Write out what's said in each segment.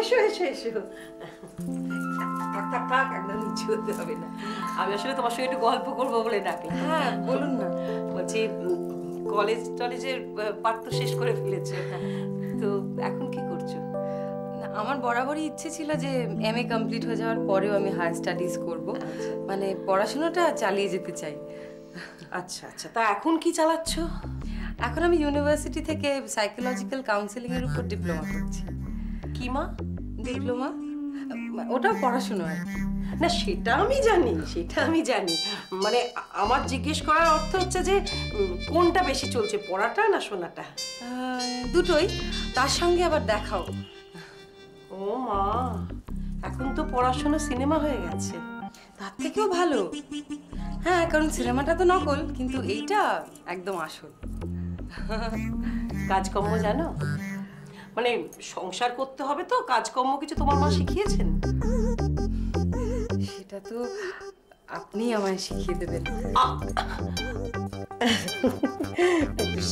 এসো এসো এসো। থাক থাক, একদম নিচে হতে হবে না। আমি আসলে তোমার সঙ্গে একটু গল্প করবো বলে ডাকলাম। হ্যাঁ বলুন না। বলছি কলেজের পাঠ তো শেষ করে ফেলেছে, তো এখন কি করছো? আমার বরাবরই ইচ্ছে ছিল যে MA কমপ্লিট হয়ে যাওয়ার পরেও আমি হায়ার স্টাডিজ করব, মানে পড়াশোনাটা চালিয়ে যেতে চাই। আচ্ছা আচ্ছা, তা এখন কি চালাচ্ছ? এখন আমি ইউনিভার্সিটি থেকে সাইকোলজিক্যাল কাউন্সেলিং এর উপর ডিপ্লোমা করছি। কি মা? ডিপ্লোমা? ওটা পড়াশোনা আর কি। না সেটা আমি জানি, সেটা আমি জানি, মানে আমার জিজ্ঞেস করার অর্থ হচ্ছে যে কোনটা বেশি চলছে, পড়াটা না শোনাটা? দুটোই, তার সঙ্গে আবার দেখাও। ও মা, এখন তো পড়াশোনা সিনেমা হয়ে গেছে। তার থেকেও ভালো। হ্যাঁ, কারণ সিনেমাটা তো নকল, কিন্তু এইটা একদম আসল। কাজকর্ম জানো? মানে সংসার করতে হবে তো, কাজকর্ম কিছু তোমার মা শিখিয়েছেন? সেটা তো আপনি আমায় শিখিয়ে দেবেন।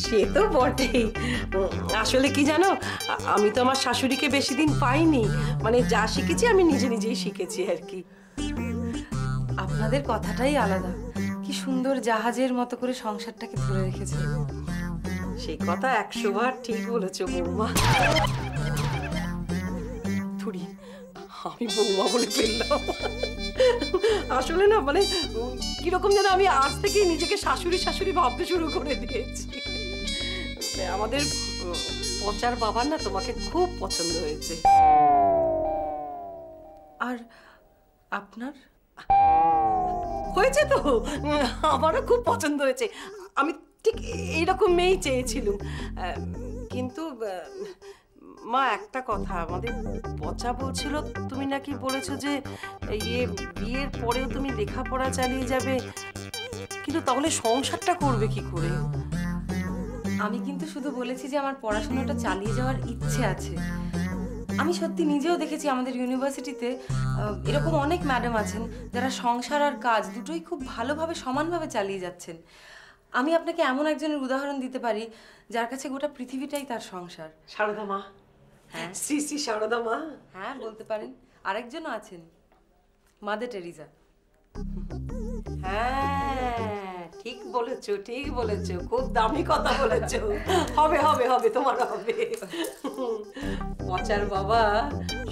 সে তো বটেই। আসলে কি জানো, আমি তো আমার শাশুড়িকে বেশি দিন পাইনি, মানে যা শিখেছি আমি নিজে নিজেই শিখেছি আর কি। আপনাদের কথাটাই আলাদা, কি সুন্দর জাহাজের মতো করে সংসারটাকে ধরে রেখেছে। সেই কথা 100 বার ঠিক বলেছো বৌমা। থুড়ি আমি বৌমা বলে ফেললাম। আসলে না মানে কিরকম যেন আমি আজ থেকেই নিজেকে শাশুড়ি শাশুড়ি ভাবতে শুরু করে দিয়েছি। আমাদের পচার বাবার না তোমাকে খুব পছন্দ হয়েছে। আর আপনার? হয়েছে তো, আমারও খুব পছন্দ হয়েছে। আমি ঠিক এইরকম মেয়েই চেয়েছিলাম, কিন্তু মা একটা কথা, আমাদের পচা বলছিল তুমি নাকি বলেছো যে বিয়ের পরেও তুমি লেখাপড়া চালিয়ে যাবে, কিন্তু তাহলে সংসারটা করবে কি করে? আমি কিন্তু শুধু বলেছি যে আমার পড়াশোনাটা চালিয়ে যাওয়ার ইচ্ছে আছে। আমি সত্যি নিজেও দেখেছি আমাদের ইউনিভার্সিটিতে এরকম অনেক ম্যাডাম আছেন যারা সংসার আর কাজ দুটোই খুব ভালোভাবে সমানভাবে চালিয়ে যাচ্ছেন। আমি আপনাকে এমন একজনের উদাহরণ দিতে পারি যার কাছে গোটা পৃথিবীটাই তার সংসার। সারদা মা। হ্যাঁ, শ্রী শ্রী সারদা মা। হ্যাঁ বলতে পারেন। আরেকজনও আছেন, মাদার টেরিজা। হ্যাঁ ঠিক বলেছো, ঠিক বলেছো, খুব দামি কথা বলেছো। হবে হবে হবে, তোমার হবে। পচার বাবা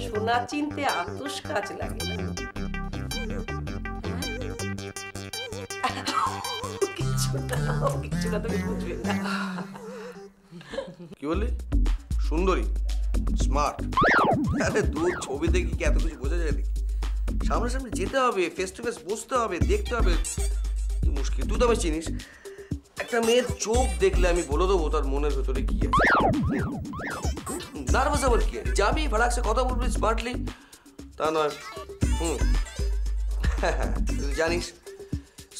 সোনা চিনতে আতস কাজ লাগে না। কিছু না তুমি বুঝবে না। কি বললি? সুন্দরী, স্মার্ট? আরে দূর ছবি দেখি কি এত কিছু বোঝা যায় নাকি? সামনাসামনি যেতে হবে, ফেস টু ফেস বসতে হবে, দেখতে হবে। কি মুশকিল, তুই তো আমি চিনিস। একটা মেয়ের চোখ দেখলে আমি বলে দেবো তার মনের ভেতরে কি আছে। নার্ভাস আবার কি আছে? যাবি ফারাকসে কথা বলবি স্মার্টলি, তা নয়। তুই জানিস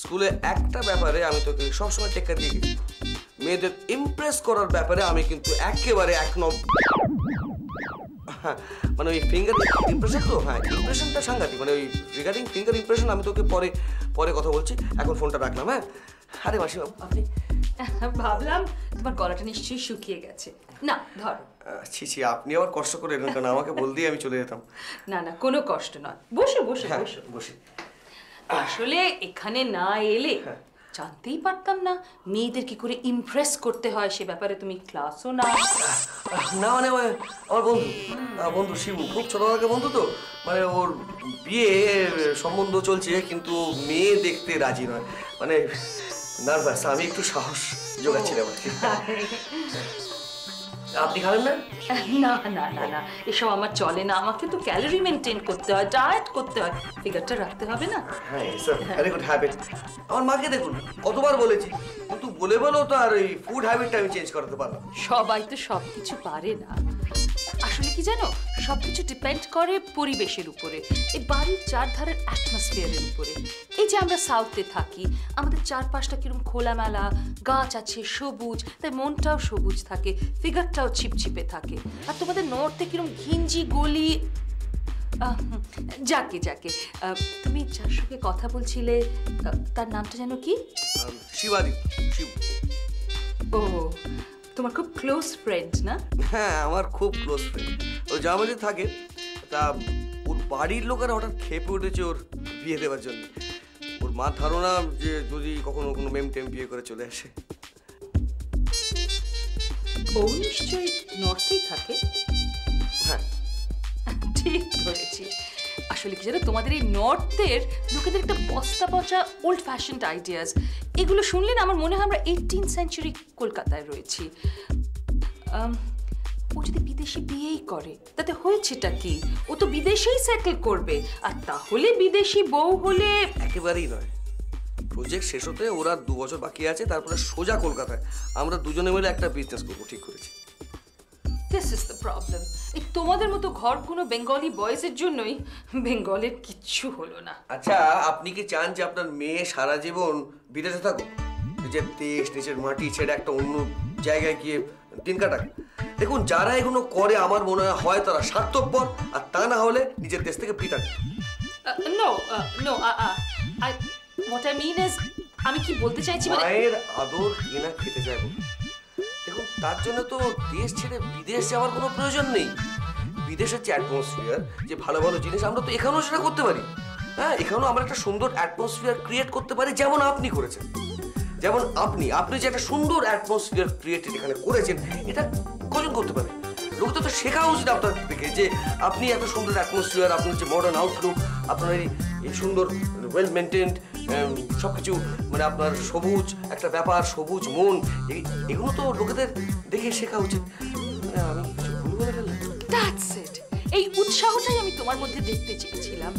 স্কুলে একটা ব্যাপারে আমি তোকে সবসময় টেক্কা দিয়ে গেছি, মেয়েদের ইমপ্রেস করার ব্যাপারে আমি কিন্তু একেবারে 1 নম্বর। মানে ওই ফিঙ্গার ইমপ্রেশন তো, হ্যাঁ ইমপ্রেশনটা সাংঘাতিক। মানে ওই রিগার্ডিং ফিঙ্গার ইমপ্রেশন আমি তোকে পরে কথা বলছি, এখন ফোনটা রাখলাম। হ্যাঁ, আরে মাসিমা আপনি? ভাবলাম তোমার গলাটা নিশ্চয়ই শুকিয়ে গেছে। না ধরো। ছি ছি, আপনি আবার কষ্ট করে এলেন কেন? আমাকে বল দিয়ে আমি চলে যেতাম। না না, কোনো কষ্ট নয়, বসে বসে বসে বসে। আসলে এখানে না এলে জানতেই পারতাম না মেয়েদের কি করে ইমপ্রেস করতে হয়, সে ব্যাপারে তুমি ক্লাসও না। না মানে আমার বন্ধু শিবু, খুব ছোটবেলাকার বন্ধু তো, মানে ওর বিয়ে সম্বন্ধ চলছে, কিন্তু মেয়ে দেখতে রাজি নয়। মানে নার্ভাস, আমি একটু সাহস জোগাচ্ছিলাম আর কি। আপনি খাবেন না? না না না না, এসব আমার চলে না। আমাকে তো ক্যালোরি মেনটেন করতে হয়, ডায়েট করতে হয়, ফিগারটা রাখতে হবে না? হ্যাঁ স্যার, ভেরি গুড হ্যাবিট। আমার মাকে দেখুন, কতবার বলেছি, কিন্তু বলেও তো আর ওই ফুড হ্যাবিটটা আমি চেঞ্জ করাতে পারলাম। সবাই তো সবকিছু পারে না। আসলে কি জানো, সবকিছু ডিপেন্ড করে পরিবেশের উপরে, এই বাড়ির চারধারের অ্যাটমসফিয়ারের উপরে। এই যে আমরা সাউথে থাকি, আমাদের চারপাশটা কিরকম খোলামেলা, গাছ আছে, সবুজ, তাই মনটাও সবুজ থাকে, ফিগারটাও ছিপছিপে থাকে। আর তোমাদের নর্থে কিরকম ঘিঞ্জি গলি। যাকে যাকে তুমি যার সঙ্গে কথা বলছিলে তার নামটা যেন কি? শিবাদি, শিব। ও, তোমার খুব ক্লোজ ফ্রেন্ড না? হ্যাঁ, আমার খুব ক্লোজ ফ্রেন্ড। ও জার্মানিতে থাকে, তা ওর বাড়ির লোকেরা হঠাৎ খেপে উঠেছে ওর বিয়ে দেওয়ার জন্য। ওর মার ধারণা যে যদি কখনো কোনো মেম টেম বিয়ে করে চলে আসে। বউ নিশ্চয়ই নর্থেই থাকে। হ্যাঁ, ঠিক ধরেছি। আসলে কি জানো, তোমাদের এই নর্থের লোকেদের একটা বস্তা পচা ওল্ড ফ্যাশনড আইডিয়াস, এগুলো শুনলে না আমার মনে হয় আমরা 18th সেঞ্চুরি কলকাতায় রয়েছি। ও যদি বিদেশি বিয়েই করে তাতে হয়েছেটা কি? ও তো বিদেশেই সেটেল করবে, আর তাহলে বিদেশি বউ হলে একেবারেই নয়। প্রজেক্ট শেষ হতে ওরা 2 বছর বাকি আছে, তারপরে সোজা কলকাতায় আমরা দুজনে মিলে একটা বিজনেস করবো ঠিক করেছি। This is the problem. এই তোমাদের মতো ঘর কোনো বেঙ্গলি বয়েজের জন্যই বেঙ্গলের কিচ্ছু হলো না। আচ্ছা, আপনি কি চান যে আপনার মেয়ে সারা জীবন বিদেশে থাকুক, যে দেশ নিজের মাটি ছেড়ে একটা অন্য জায়গায় গিয়ে দিন কাটাক? দেখুন, যারা এগুলো করে আমার মনে হয় তারা স্বার্থপর, আর তা না হলে নিজের দেশ থেকে পৃথক। No no what I mean is, আমি কি বলতে চাইছি মানে মায়ের আদর কিনা খেতে চায় বলে। দেখুন, তার জন্য তো দেশ ছেড়ে বিদেশ যাওয়ার কোনো প্রয়োজন নেই। বিদেশের যে অ্যাটমসফিয়ার, যে ভালো ভালো জিনিস আমরা তো এখানেও সেটা করতে পারি। হ্যাঁ, এখানেও আমরা একটা সুন্দর অ্যাটমসফিয়ার ক্রিয়েট করতে পারি, যেমন আপনি করেছেন। যেমন আপনি যে একটা সুন্দর অ্যাটমসফিয়ার ক্রিয়েট এখানে করেছেন, এটা কজন করতে পারে? লোক তো শেখা উচিত আপনার থেকে, যে আপনি একটা সুন্দর অ্যাটমসফিয়ার, আপনার যে মডার্ন আউটলুক, আপনার এই সুন্দর ওয়েল মেনটেন্ড সবকিছু, মানে আপনার সবুজ একটা ব্যাপার, সবুজ মন, এগুলো তো লোকেদের দেখে শেখা উচিত। আমি কিছু ভুল বলে ফেললাম? That's it. এই উৎসাহটাই আমি তোমার মধ্যে দেখতে চেয়েছিলাম।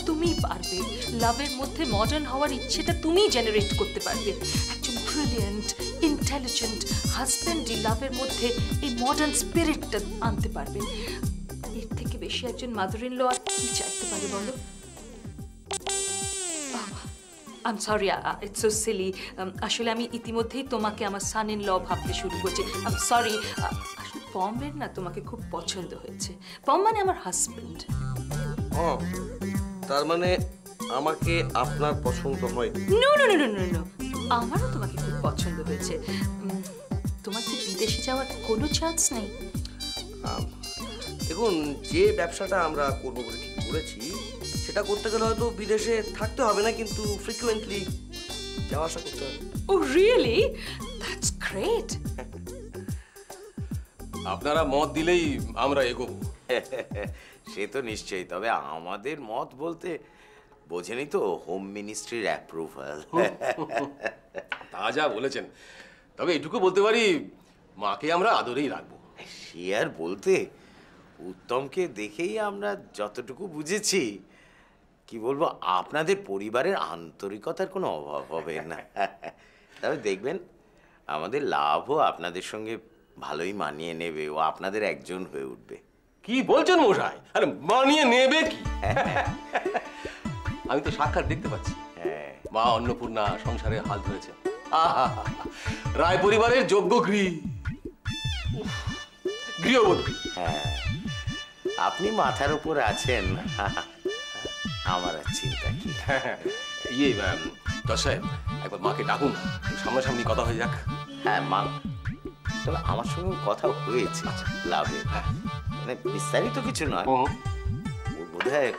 তুমি পারবে, লাভের মধ্যে মডার্ন হওয়ার ইচ্ছেটা তুমি জেনারেট করতে পারবে। একজন ব্রিলিয়েন্ট ইন্টেলিজেন্ট হাজব্যান্ডই লাভের মধ্যে এই মডার্ন স্পিরিটটা আনতে পারবে। এর থেকে বেশি একজন মাদার ইন ল আর কি চাইতে পারে বলো? I am sorry, it's so silly. আসলে আমি ইতিমধ্যেই তোমাকে আমার সান ইন ল ভাবতে শুরু করছি। I am sorry. আসলে পমের না তোমাকে খুব পছন্দ হয়েছে। পম মানে আমার হাজব্যান্ড। ও, তার মানে আমাকে আপনার পছন্দ হয়? No no no no no no, আমারও তোমাকে খুব পছন্দ হয়েছে। তোমার কি বিদেশে যাওয়ার কোনো চান্স নেই? দেখুন, যে ব্যবসাটা আমরা করবো বলে ঠিক করেছি, সেটা করতে গেলে হয়তো বিদেশে থাকতে হবে না, কিন্তু ফ্রিকুয়েন্টলি যাওয়া আসা করতে হবে। ও রিয়েলি? That's great. আপনারা মত দিলেই আমরা এগোবো। সে তো নিশ্চয়ই, তবে আমাদের মত বলতে বোঝেনি তো, হোম মিনিস্ট্রির অ্যাপ্রুভাল। তা যা বলেছেন, তবে এটুকু বলতে পারি, মাকে আমরা আদরেই রাখবো। সে আর বলতে, উত্তমকে দেখেই আমরা যতটুকু বুঝেছি, কি বলবো, আপনাদের পরিবারের আন্তরিকতার কোনো অভাব হবে না। তবে দেখবেন, আমাদের লাভও আপনাদের সঙ্গে ভালোই মানিয়ে নেবে, ও আপনাদের একজন হয়ে উঠবে। কি বলছেন মশাই? আরে মানিয়ে নেবে কি? আমি তো সাক্ষাৎ দেখতে পাচ্ছি। মা অন্নপূর্ণা সংসারে হাল ধরেছে। রায় পরিবারের যোগ্য গৃহবধূ। হ্যাঁ, আপনি মাথার উপর আছেন, আমার আর চিন্তা কি। ইয়ে জজ সাহেব, একবার মাকে ডাকুন, সামনাসামনি কথা হয়ে যাক। হ্যাঁ মা, তবে আমার সঙ্গে কথা হয়েছে লাভে, মানে বিস্তারিত কিছু নয়। ও বোধহয়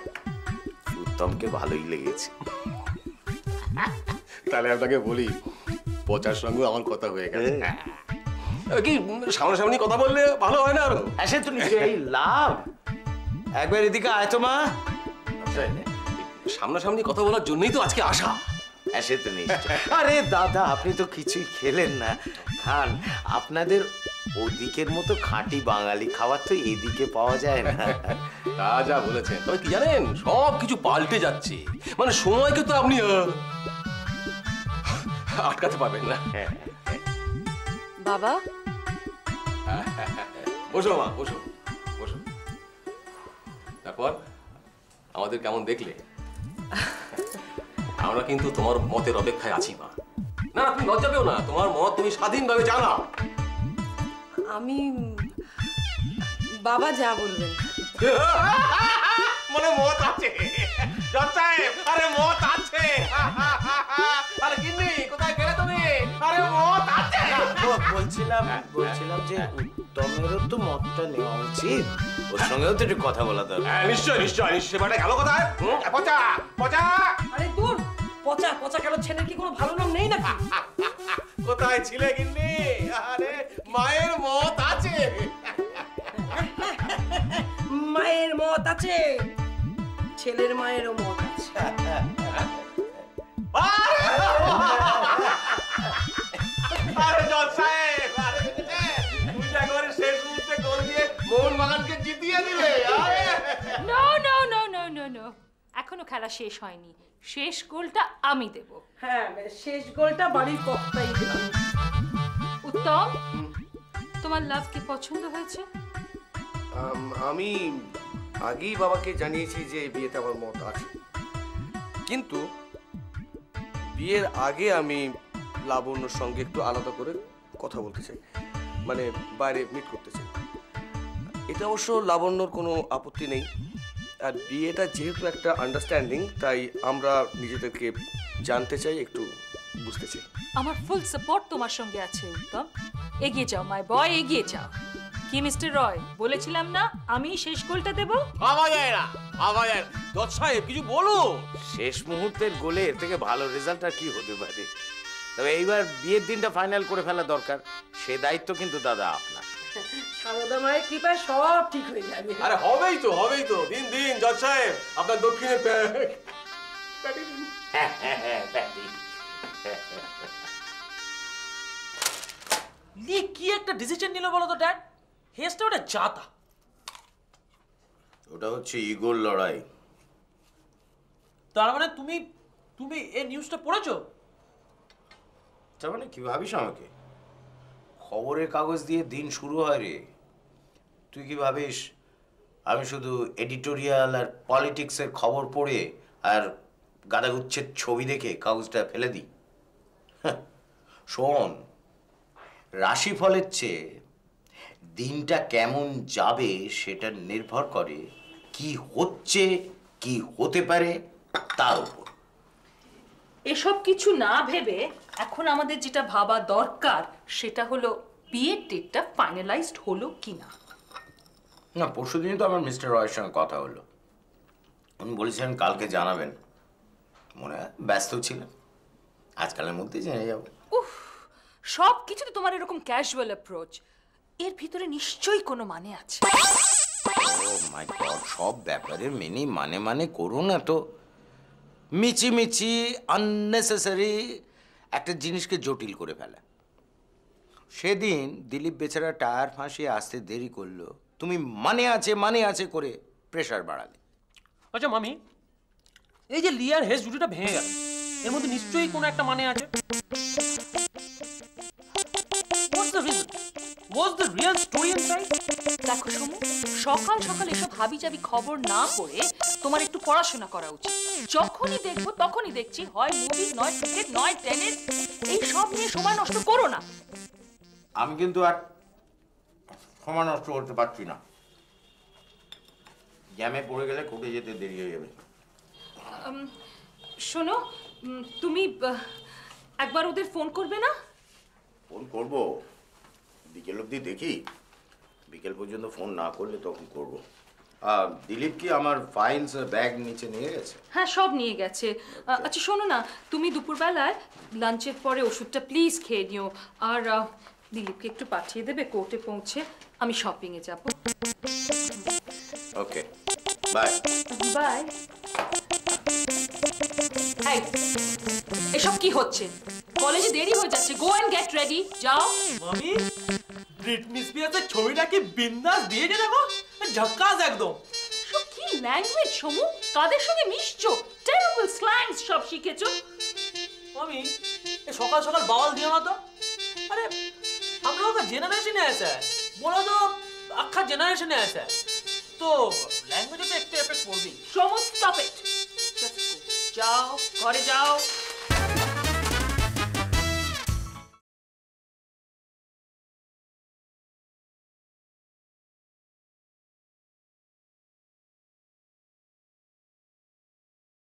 উত্তমকে ভালোই লেগেছে। তাহলে আপনাকে বলি, পচার সঙ্গে আমার কথা হয়ে গেছে। কি সামনাসামনি কথা বললে ভালো হয় না আরো? সে তো নিশ্চয়ই লাভ। একবার এদিকে আয় তো মা। সামনাসামনি কথা বলার জন্যই তো আজকে আসা। সে তো নিশ্চয়। আরে দাদা, আপনি তো কিছুই খেলেন না, খান। আপনাদের ওদিকের মতো খাঁটি বাঙালি খাবার তো এদিকে পাওয়া যায় না। তা যা বলেছেন, তবে কি জানেন, সব কিছু পাল্টে যাচ্ছে। মানে সময়কে তো আপনি আটকাতে পারবেন না। বাবা, বসো মা, বসো বসো। তারপর আমাদের কেমন দেখলে? আমরা কিন্তু তোমার মতের অপেক্ষায় আছি মা। না, তুমি লজ্জা পেও না, তোমার মত তুমি স্বাধীনভাবে জানাও। আমি বাবা যা বলবেন। মানে মত আছে জজ সাহেব, আরে মত আছে। আরে গিন্নি, কোথায় গেলে তুমি? আরে মত আছে। বলছিলাম যে উত্তমেরও তো মতটা নেওয়া উচিত। ওর সঙ্গেও তো একটু কথা বলা দরকার। হ্যাঁ, নিশ্চয় নিশ্চয় নিশ্চয়। মানে গেল কোথায়? পচা পচা আরে দূর, পচা পচা কেন? ছেলের কি কোনো ভালো নাম নেই নাকি? কোথায় ছিলে গিন্নি? আরে মায়ের মত আছে। মায়ের মত আছে, ছেলের মায়েরও মত আছে। আরে জজ সাহেব, আরে তুই একবারে শেষ মুহূর্তে গোল দিয়ে মোহনবাগানকে জিতিয়ে দিলে। আরে no no no no no no, এখনো খেলা শেষ হয়নি। শেষ গোলটা আমি দেব। হ্যাঁ, শেষ গোলটা বাড়ির কর্তাই দিল। উত্তম, তোমার লাভকে পছন্দ হয়েছে? আমি আগেই বাবাকে জানিয়েছি যে বিয়েতে আমার মত আছে, কিন্তু বিয়ের আগে আমি লাবণ্যর সঙ্গে একটু আলাদা করে কথা বলতে চাই, মানে বাইরে মিট করতে চাই। এটা অবশ্য লাবণ্যর কোনো আপত্তি নেই, আর বিয়েটা যেহেতু একটা আন্ডারস্ট্যান্ডিং, তাই আমরা নিজেদেরকে জানতে চাই, একটু বুঝতে চাই। আমার ফুল সাপোর্ট তোমার সঙ্গে আছে উত্তম। এগিয়ে যাও মাই বয়, এগিয়ে যাও। কি মিস্টার রয়, বলেছিলাম না আমি শেষ গোলটা দেব? ভাবা যায় না, ভাবা যায় না। জজ সাহেব কিছু বলুন। শেষ মুহূর্তের গোলে এর থেকে ভালো রেজাল্ট আর কি হতে পারে? তবে এইবার বিয়ের দিনটা ফাইনাল করে ফেলা দরকার, সে দায়িত্ব কিন্তু দাদা আপনার। সারদা মায়ের কৃপায় সব ঠিক হয়ে যাবে। আরে হবেই তো, হবেই তো। দিন দিন জজ সাহেব, আপনার দক্ষিণে লি কি একটা ডিসিশন নিল বলো তো ড্যাড? হেসটা ওটা জাতা। ওটা হচ্ছে ইগোর লড়াই। তার মানে তুমি তুমি এই নিউজটা পড়েছো? তার মানে কি ভাবিস আমাকে? খবরের কাগজ দিয়ে দিন শুরু হয় রে। তুই কি ভাবিস আমি শুধু এডিটোরিয়াল আর পলিটিক্সের খবর পড়ে আর গাদাগুচ্ছের ছবি দেখে কাগজটা ফেলে দিই? শোন, রাশিফলের চেয়ে দিনটা কেমন যাবে সেটা নির্ভর করে কি হচ্ছে, কি হতে পারে তার উপর। এসব কিছু না ভেবে এখন আমাদের যেটা ভাবা দরকার সেটা হলো বিয়ের ডেটটা ফাইনালাইজড হলো কিনা। না, পরশুদিনই তো আমার মিস্টার রয়ের সঙ্গে কথা হলো। উনি বলেছিলেন কালকে জানাবেন। মনে হয় ব্যস্ত ছিলেন, আজকালের মধ্যেই জেনে যাবো। উফ, সব কিছুতে তোমার এরকম ক্যাজুয়াল অ্যাপ্রোচ, এর ভিতরে নিশ্চয়ই কোনো মানে আছে। ও মাই গড, সব ব্যাপারে মেনি মানে মানে করো না তো। মিচিমিচি আননেসেসারি একটা জিনিসকে জটিল করে ফেলা। সেদিন দিলীপ বেচারা টায়ার ফাঁসিয়ে আসতে দেরি করলো, তুমি মানে আছে করে প্রেশার বাড়ালে। আচ্ছা মামি, এই যে লিয়ার হেস জুটিটা ভেঙে গেল, এর মধ্যে নিশ্চয়ই কোনো একটা মানে আছে। What's the reason? What's the real story inside? দেখো সমু, সকাল সকাল এসব হাবিজাবি খবর না পড়ে তোমার একটু পড়াশোনা করা উচিত। যখনই দেখবো তখনই দেখছি হয় মুভি, নয় ক্রিকেট, নয় টেনিস, এই সব নিয়ে সময় নষ্ট করো না। আমি কিন্তু আর সময় নষ্ট করতে পারছি না, জ্যামে পড়ে গেলে কোর্টে যেতে দেরি হয়ে যাবে। শোনো, তুমি একবার ওদের ফোন করবে না? ফোন করবো, বিকেল অবধি দেখি, বিকেল পর্যন্ত ফোন না করলে তখন করবো। দিলীপ কি আমার ফাইলস ব্যাগ নিচে নিয়ে গেছে? হ্যাঁ, সব নিয়ে গেছে। আচ্ছা শোনো না, তুমি দুপুরবেলায় লাঞ্চের পরে ওষুধটা প্লিজ খেয়ে নিও, আর দিলীপকে একটু পাঠিয়ে দেবে কোর্টে পৌঁছে, আমি শপিংয়ে যাব। ওকে, বাই। বাই। এই, এসব কি হচ্ছে? কলেজে দেরি হয়ে যাচ্ছে, গো অ্যান্ড গেট রেডি, যাও। মামি, ব্রিটনি স্পিয়ার্সের ছবিটা কি বিন্দাস দিয়েছে দেখো, ঝক্কাস একদম। সব কি ল্যাঙ্গুয়েজ সমু, কাদের সঙ্গে মিশছো? টেরিবল স্ল্যাংস সব শিখেছো। মামি, এই সকাল সকাল বাওয়াল দিও না তো। अरे हम लोगों का जनरेशन है ऐसा है, बोला तो अक्खा जनरेशन है ऐसा है, तो लैंग्वेज पे एक तो इफेक्ट पड़ गई। সমু, স্টপ ইট, জাস্ট গো, যাও ঘরে যাও।